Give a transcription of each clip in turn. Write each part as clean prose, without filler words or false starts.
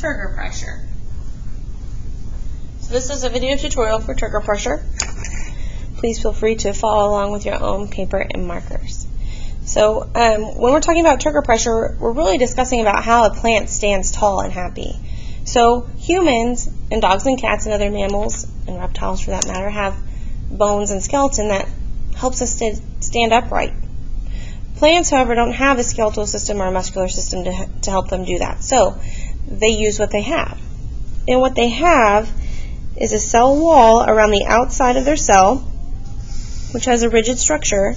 Turgor pressure. So this is a video tutorial for Turgor pressure. Please feel free to follow along with your own paper and markers. So when we're talking about Turgor pressure, we're really discussing about how a plant stands tall and happy. So humans and dogs and cats and other mammals and reptiles for that matter have bones and skeleton that helps us to stand upright. Plants, however, don't have a skeletal system or a muscular system to help them do that. So they use what they have. And what they have is a cell wall around the outside of their cell, which has a rigid structure.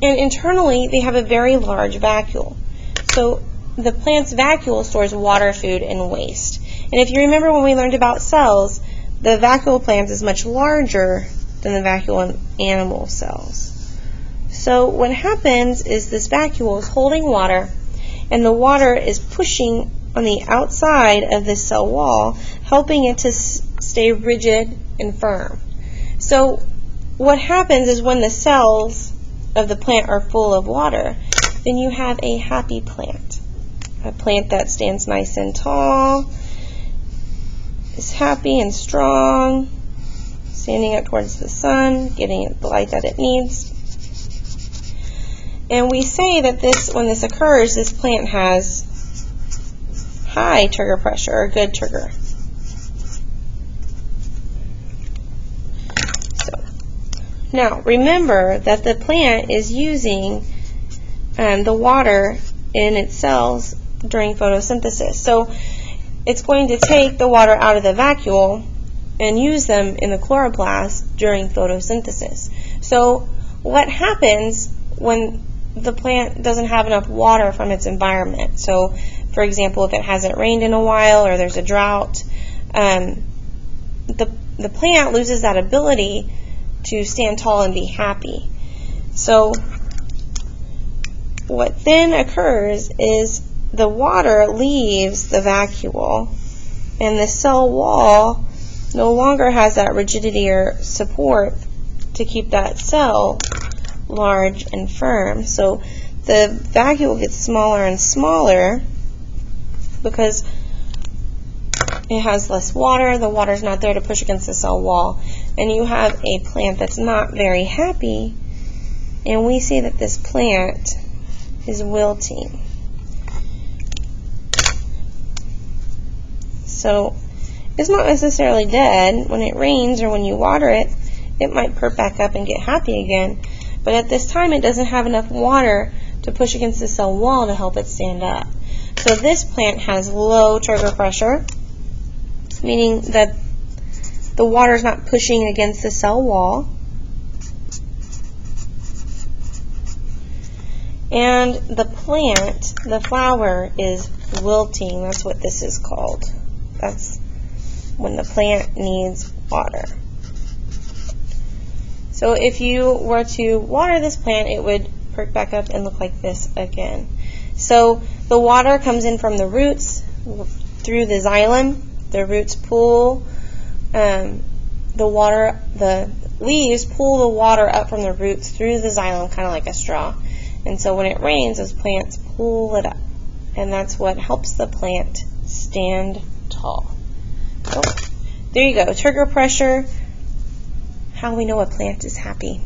And internally, they have a very large vacuole. So the plant's vacuole stores water, food, and waste. And if you remember when we learned about cells, the vacuole plant is much larger than the vacuole in animal cells. So what happens is this vacuole is holding water, and the water is pushing on the outside of this cell wall, helping it to stay rigid and firm. So what happens is when the cells of the plant are full of water, then you have a happy plant. A plant that stands nice and tall, is happy and strong, standing up towards the sun, getting it the light that it needs. And we say that when this occurs, this plant has high Turgor pressure, or good Turgor. Now, remember that the plant is using the water in its cells during photosynthesis. So it's going to take the water out of the vacuole and use them in the chloroplast during photosynthesis. So what happens when the plant doesn't have enough water from its environment? So, for example, if it hasn't rained in a while or there's a drought, the plant loses that ability to stand tall and be happy. So what then occurs is the water leaves the vacuole, and the cell wall no longer has that rigidity or support to keep that cell large and firm. So the vacuole gets smaller and smaller because it has less water. The water's not there to push against the cell wall. And you have a plant that's not very happy, and we see that this plant is wilting. So it's not necessarily dead. When it rains or when you water it, it might perk back up and get happy again. But at this time, it doesn't have enough water to push against the cell wall to help it stand up. So this plant has low Turgor pressure, meaning that the water is not pushing against the cell wall. And the plant, the flower, is wilting. That's what this is called. That's when the plant needs water. So if you were to water this plant, it would perk back up and look like this again. So the water comes in from the roots through the xylem. The roots pull the leaves pull the water up from the roots through the xylem, kind of like a straw. And so when it rains, those plants pull it up. And that's what helps the plant stand tall. So there you go. Turgor pressure, how we know a plant is happy.